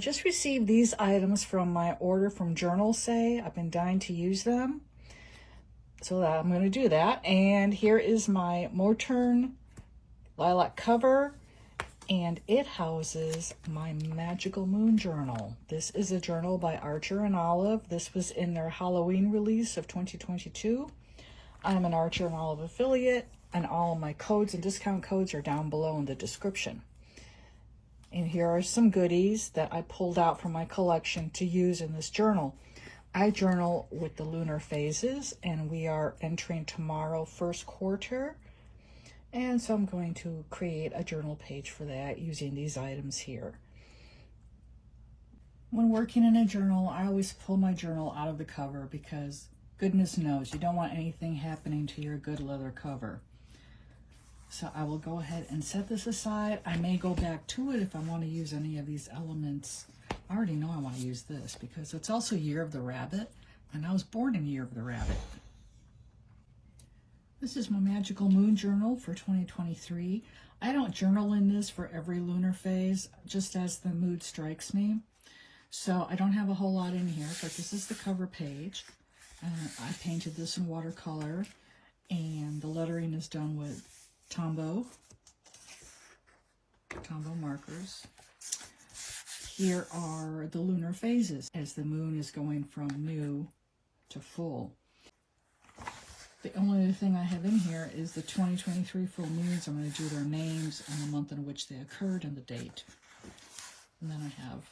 just received these items from my order from Journal Say. I've been dying to use them, so I'm going to do that. And here is my Morturn lilac cover, and it houses my Magical Moon journal. This is a journal by Archer and Olive. This was in their Halloween release of 2022. I'm an Archer and Olive affiliate, and all my codes and discount codes are down below in the description. And here are some goodies that I pulled out from my collection to use in this journal. I journal with the lunar phases, and we are entering tomorrow, first quarter. And so I'm going to create a journal page for that using these items here. When working in a journal, I always pull my journal out of the cover because goodness knows you don't want anything happening to your good leather cover. So I will go ahead and set this aside. I may go back to it if I want to use any of these elements. I already know I want to use this because it's also Year of the Rabbit, and I was born in Year of the Rabbit. This is my Magical Moon journal for 2023. I don't journal in this for every lunar phase, just as the mood strikes me. So I don't have a whole lot in here, but this is the cover page. I painted this in watercolor, and the lettering is done with Tombow markers. Here are the lunar phases as the moon is going from new to full. The only other thing I have in here is the 2023 full moons. I'm going to do their names and the month in which they occurred and the date. And then I have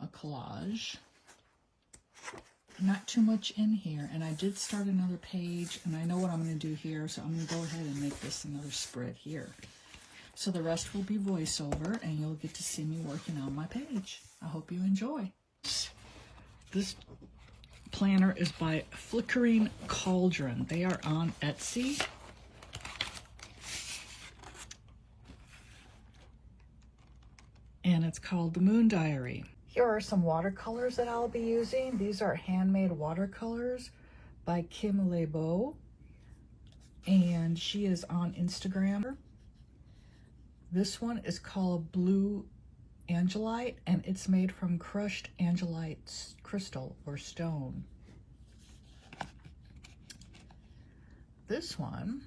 a collage. Not too much in here, and I did start another page, and I know what I'm going to do here, so I'm going to go ahead and make this another spread here. So the rest will be voiceover, and you'll get to see me working on my page. I hope you enjoy. This planner is by Flickering Cauldron. They are on Etsy. And it's called The Moon Diary. Here are some watercolors that I'll be using. These are handmade watercolors by Kim Lebeau, and she is on Instagram. This one is called Blue Angelite, and it's made from crushed angelite crystal or stone. This one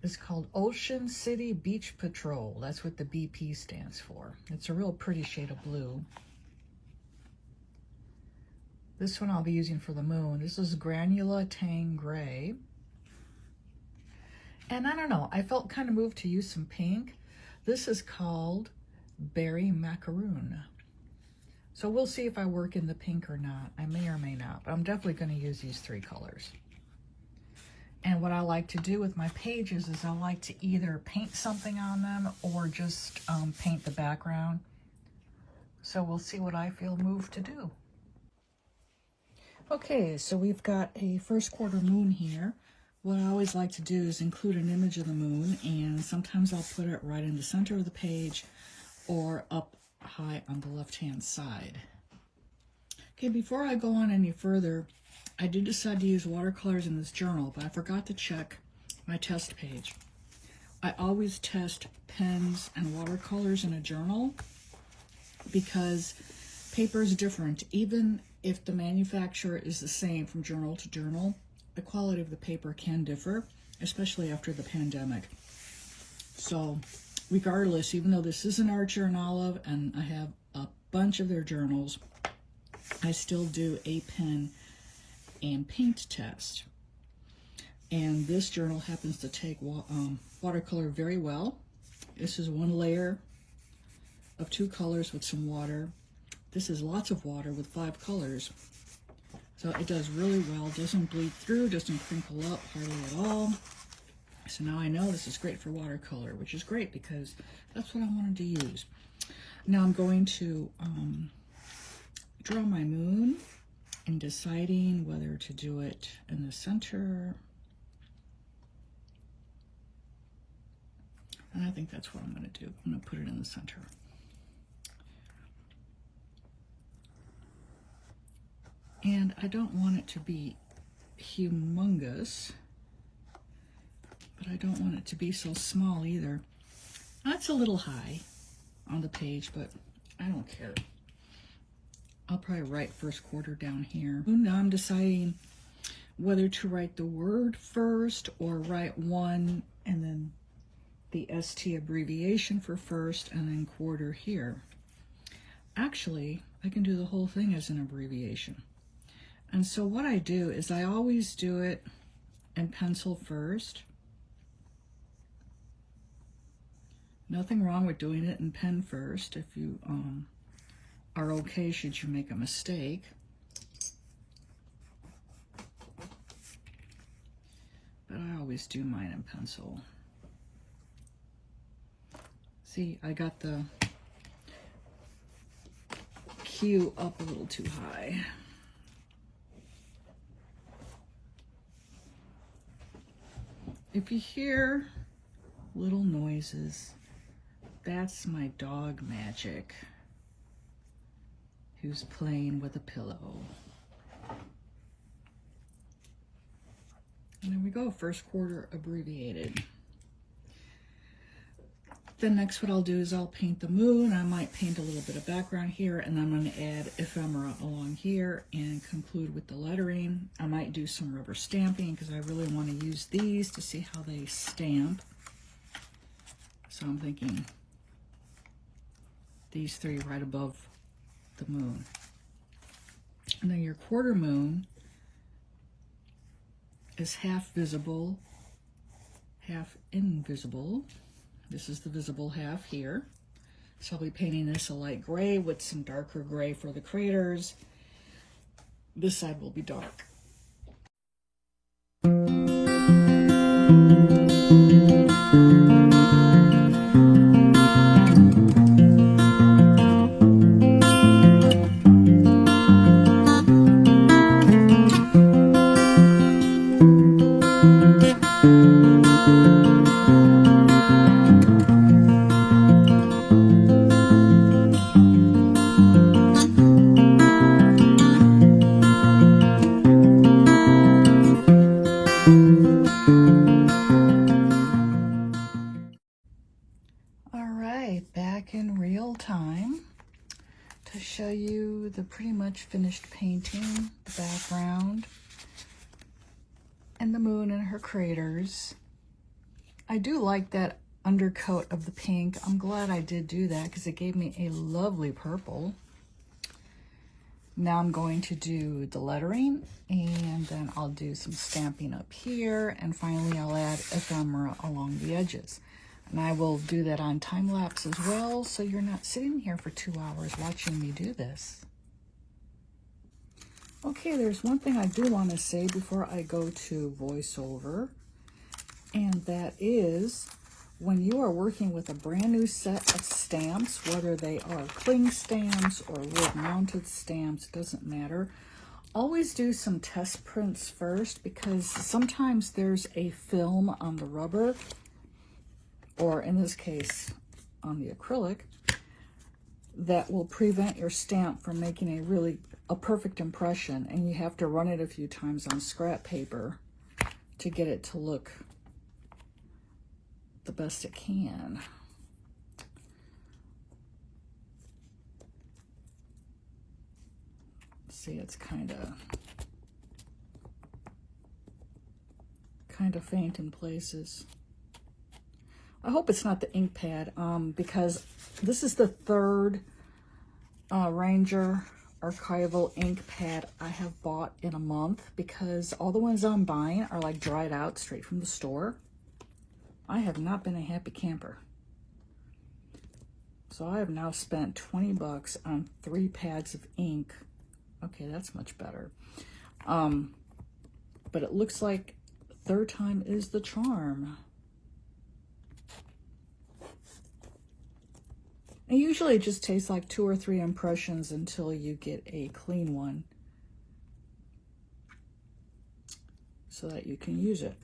is called Ocean City Beach Patrol. That's what the BP stands for. It's a real pretty shade of blue. This one I'll be using for the moon. This is Granula Tang Gray. And I don't know, I felt kind of moved to use some pink. This is called Berry Macaroon. So we'll see if I work in the pink or not. I may or may not, but I'm definitely going to use these three colors. And what I like to do with my pages is I like to either paint something on them or just paint the background. So we'll see what I feel moved to do. Okay, so we've got a first quarter moon here. What I always like to do is include an image of the moon, and sometimes I'll put it right in the center of the page or up high on the left-hand side. Okay, before I go on any further, I did decide to use watercolors in this journal, but I forgot to check my test page. I always test pens and watercolors in a journal because paper is different. Even if the manufacturer is the same from journal to journal, the quality of the paper can differ, especially after the pandemic. So regardless, even though this is an Archer and Olive and I have a bunch of their journals, I still do a pen and paint test. And this journal happens to take watercolor very well. This is one layer of 2 colors with some water. This is lots of water with 5 colors. So it does really well, doesn't bleed through, doesn't crinkle up hardly at all. So now I know this is great for watercolor, which is great because that's what I wanted to use. Now I'm going to draw my moon and deciding whether to do it in the center. And I think that's what I'm going to do. I'm going to put it in the center. And I don't want it to be humongous, but I don't want it to be so small either. That's a little high. on the page, but I don't care. I'll probably write first quarter down here. Now I'm deciding whether to write the word first or write one and then the ST abbreviation for first and then quarter here. Actually, I can do the whole thing as an abbreviation. And so what I do is I always do it in pencil first. Nothing wrong with doing it in pen first if you are okay should you make a mistake. But I always do mine in pencil. See, I got the Q up a little too high. If you hear little noises, that's my dog Magic, who's playing with a pillow. And there we go, first quarter abbreviated. Then next what I'll do is I'll paint the moon. I might paint a little bit of background here, and I'm going to add ephemera along here and conclude with the lettering. I might do some rubber stamping because I really want to use these to see how they stamp. So I'm thinking these three right above the moon. And then your quarter moon is half visible, half invisible. This is the visible half here. So I'll be painting this a light gray with some darker gray for the craters. This side will be dark. Show you the pretty much finished painting, the background, and the moon and her craters. I do like that undercoat of the pink. I'm glad I did do that because it gave me a lovely purple. Now I'm going to do the lettering, and then I'll do some stamping up here, and finally I'll add ephemera along the edges. And I will do that on time-lapse as well, so you're not sitting here for 2 hours watching me do this. Okay, there's one thing I do want to say before I go to voiceover, and that is when you are working with a brand new set of stamps, whether they are cling stamps or wood-mounted stamps, it doesn't matter. Always do some test prints first, because sometimes there's a film on the rubber, or in this case on the acrylic, that will prevent your stamp from making a perfect impression, and you have to run it a few times on scrap paper to get it to look the best it can. See, it's kind of faint in places. I hope it's not the ink pad, because this is the third Ranger archival ink pad I have bought in a month, because all the ones I'm buying are like dried out straight from the store. I have not been a happy camper. So I have now spent 20 bucks on 3 pads of ink. Okay, that's much better. But it looks like third time is the charm. And usually it just takes like 2 or 3 impressions until you get a clean one so that you can use it.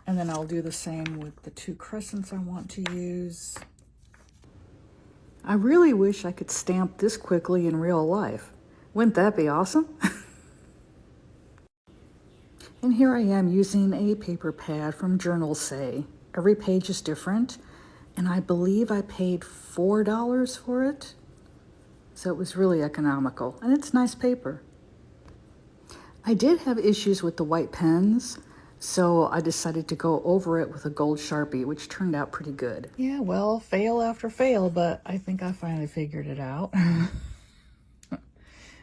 And then I'll do the same with the 2 crescents I want to use. I really wish I could stamp this quickly in real life. Wouldn't that be awesome? And here I am using a paper pad from Journal Say. Every page is different. and I believe I paid $4 for it. So it was really economical, and it's nice paper. I did have issues with the white pens, so I decided to go over it with a gold Sharpie, which turned out pretty good. Yeah, well, fail after fail, but I think I finally figured it out.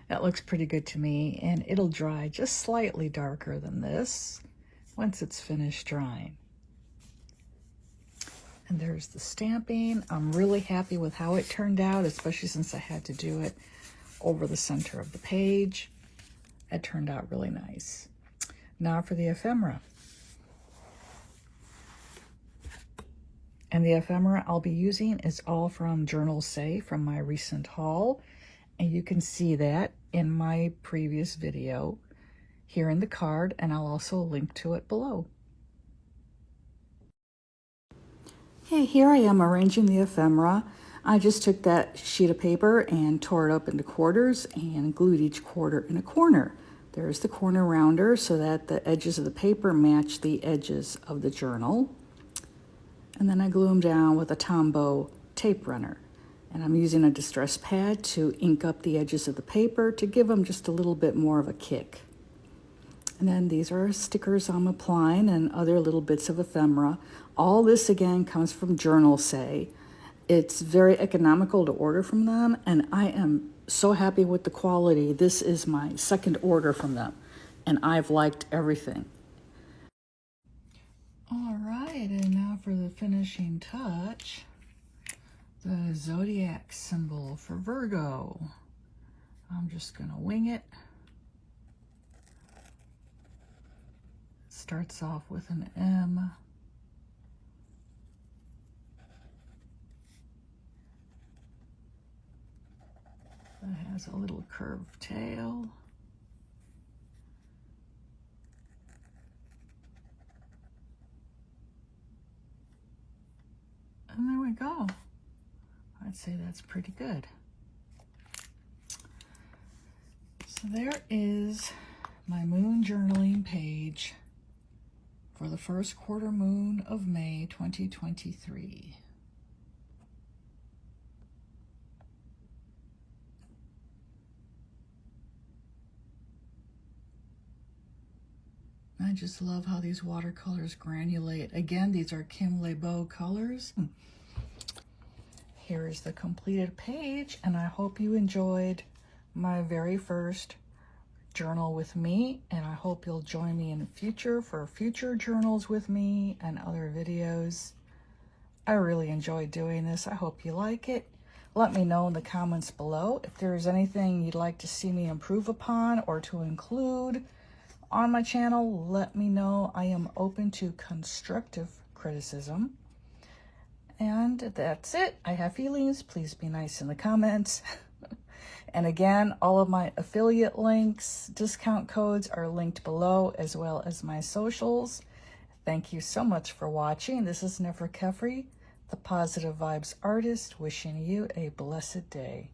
That looks pretty good to me, and it'll dry just slightly darker than this once it's finished drying. And there's the stamping. I'm really happy with how it turned out, especially since I had to do it over the center of the page. It turned out really nice. Now for the ephemera. And the ephemera I'll be using is all from Journal Say from my recent haul. And you can see that in my previous video here in the card, and I'll also link to it below. Okay, here I am arranging the ephemera. I just took that sheet of paper and tore it up into quarters and glued each quarter in a corner. There's the corner rounder so that the edges of the paper match the edges of the journal. And then I glue them down with a Tombow tape runner. And I'm using a distress pad to ink up the edges of the paper to give them just a little bit more of a kick. And then these are stickers I'm applying and other little bits of ephemera. All this again comes from Journal Say. It's very economical to order from them, and I am so happy with the quality. This is my second order from them, and I've liked everything. All right, and now for the finishing touch. The zodiac symbol for Virgo. I'm just going to wing it. Starts off with an M. That has a little curved tail. And there we go. I'd say that's pretty good. So there is my moon journaling page for the first quarter moon of May 2023. I just love how these watercolors granulate. Again, these are Kim Lebeau colors. Here is the completed page, and I hope you enjoyed my very first journal with me, and I hope you'll join me in the future for future journals with me and other videos. I really enjoyed doing this. I hope you like it. Let me know in the comments below if there's anything you'd like to see me improve upon or to include on my channel. Let me know. I am open to constructive criticism. And that's it. I have feelings. Please be nice in the comments. And again, all of my affiliate links, discount codes are linked below, as well as my socials. Thank you so much for watching. This is Nefer Kefri, the Positive Vibes Artist, wishing you a blessed day.